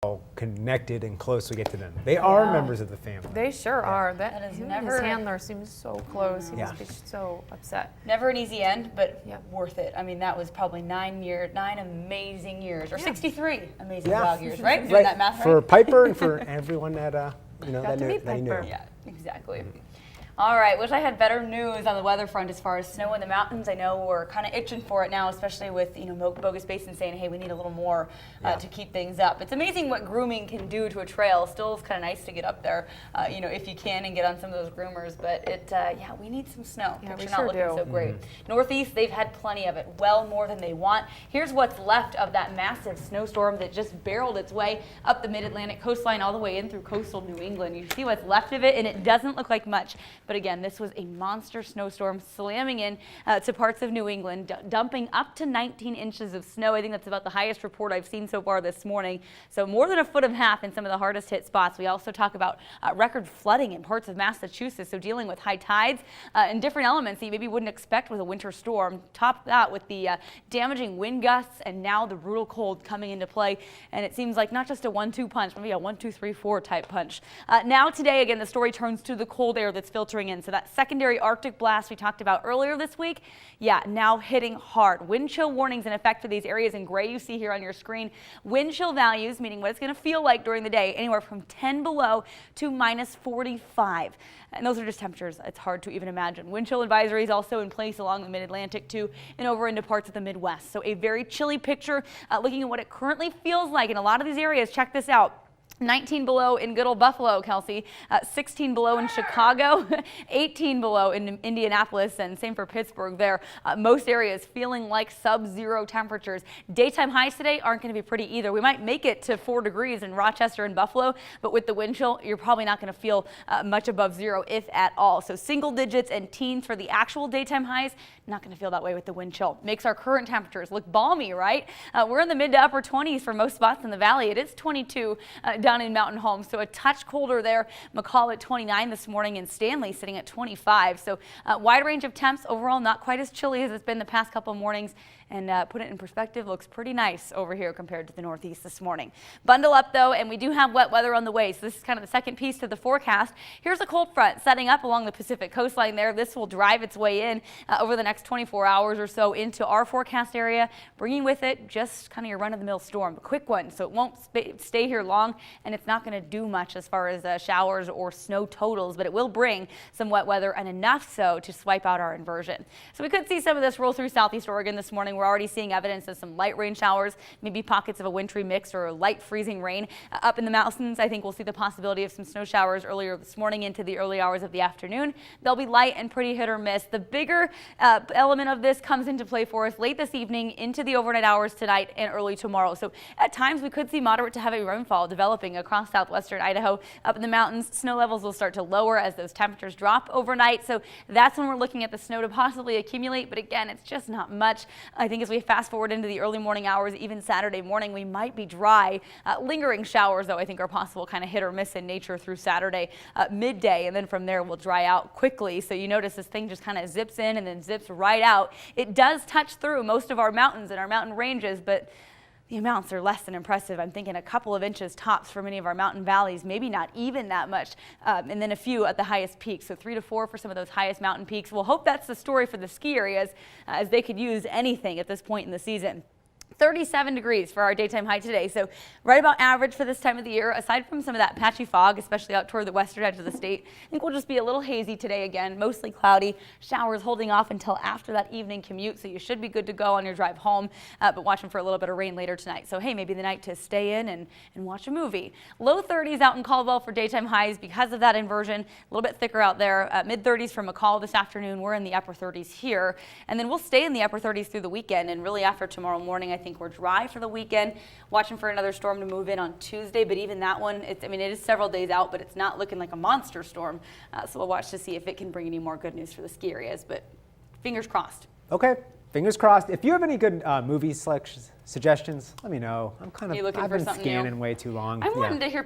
how connected and close we get to them. They are members of the family. They sure are. That is him never- and his handler seems so close. He Yeah. must be so upset. Never an easy end, but Yeah. worth it. I mean, that was probably 9 amazing years, or Yeah. 63 amazing Yeah. dog years, right? Doing Right, that math for right? Piper and for everyone that Got to meet that he knew. Piper. Yeah, exactly. All right, wish I had better news on the weather front as far as snow in the mountains. I know we're kind of itching for it now, especially with Bogus Basin saying, hey, we need a little more to keep things up. It's amazing what grooming can do to a trail. Still, it's kind of nice to get up there, if you can, and get on some of those groomers. But we need some snow. Yeah, we Things are sure not looking do. so great. Northeast, they've had plenty of it, well more than they want. Here's what's left of that massive snowstorm that just barreled its way up the mid-Atlantic coastline all the way in through coastal New England. You see what's left of it, and it doesn't look like much. But again, this was a monster snowstorm slamming in to parts of New England, dumping up to 19 inches of snow. I think that's about the highest report I've seen so far this morning. So more than a foot and a half in some of the hardest hit spots. We also talk about record flooding in parts of Massachusetts. So dealing with high tides and different elements that you maybe wouldn't expect with a winter storm. Top that with the damaging wind gusts and now the brutal cold coming into play. And it seems like not just a 1-2 punch, maybe a 1-2-3-4 type punch. Now today, again, the story turns to the cold air that's filtering in. So that secondary Arctic blast we talked about earlier this week, now hitting hard. Wind chill warnings in effect for these areas in gray you see here on your screen. Wind chill values, meaning what it's going to feel like during the day, anywhere from 10 below to -45. And those are just temperatures. It's hard to even imagine. Wind chill advisories also in place along the mid-Atlantic too and over into parts of the Midwest. So a very chilly picture looking at what it currently feels like in a lot of these areas. Check this out. 19 below in good old Buffalo, Kelsey, 16 below in Chicago, 18 below in Indianapolis, and same for Pittsburgh there. Most areas feeling like sub-zero temperatures. Daytime highs today aren't going to be pretty either. We might make it to 4 degrees in Rochester and Buffalo, but with the wind chill, you're probably not going to feel much above zero, if at all. So single digits and teens for the actual daytime highs, not going to feel that way with the wind chill. Makes our current temperatures look balmy, right? We're in the mid to upper 20s for most spots in the valley. It is 22 down in Mountain Home, so a touch colder there. McCall at 29 this morning and Stanley sitting at 25. So wide range of temps overall, not quite as chilly as it's been the past couple of mornings. And put it in perspective, looks pretty nice over here compared to the Northeast this morning. Bundle up though, and we do have wet weather on the way. So this is kind of the second piece to the forecast. Here's a cold front setting up along the Pacific coastline there. This will drive its way in over the next 24 hours or so into our forecast area, bringing with it just kind of your run-of-the-mill storm, a quick one. So it won't stay here long, and it's not going to do much as far as showers or snow totals, but it will bring some wet weather and enough so to swipe out our inversion. So we could see some of this roll through southeast Oregon this morning. We're already seeing evidence of some light rain showers, maybe pockets of a wintry mix or light freezing rain. Up in the mountains, I think we'll see the possibility of some snow showers earlier this morning into the early hours of the afternoon. They'll be light and pretty hit or miss. The bigger element of this comes into play for us late this evening into the overnight hours tonight and early tomorrow. So at times we could see moderate to heavy rainfall developing across southwestern Idaho. Up in the mountains, snow levels will start to lower as those temperatures drop overnight. So that's when we're looking at the snow to possibly accumulate. But again, it's just not much. I think as we fast forward into the early morning hours, even Saturday morning, we might be dry. Lingering showers, though, I think are possible, kind of hit or miss in nature through Saturday midday. And then from there, we'll dry out quickly. So you notice this thing just kind of zips in and then zips right out. It does touch through most of our mountains and our mountain ranges, but the amounts are less than impressive. I'm thinking a couple of inches tops for many of our mountain valleys, maybe not even that much, and then a few at the highest peaks. So 3 to 4 for some of those highest mountain peaks. We'll hope that's the story for the ski areas as they could use anything at this point in the season. 37 degrees for our daytime high today, so right about average for this time of the year. Aside from some of that patchy fog, especially out toward the western edge of the state, I think we'll just be a little hazy today again, mostly cloudy. Showers holding off until after that evening commute, so you should be good to go on your drive home, but watching for a little bit of rain later tonight. So hey, maybe the night to stay in and watch a movie. Low 30s out in Caldwell for daytime highs because of that inversion. A little bit thicker out there. Mid 30s for McCall this afternoon. We're in the upper 30s here, and then we'll stay in the upper 30s through the weekend, and really after tomorrow morning, I think we're dry for the weekend. Watching for another storm to move in on Tuesday, but even that one, it is several days out, but it's not looking like a monster storm. So we'll watch to see if it can bring any more good news for the ski areas, but fingers crossed. Okay, fingers crossed. If you have any good movie suggestions, let me know. I've been scanning way too long. I'm wanting to hear people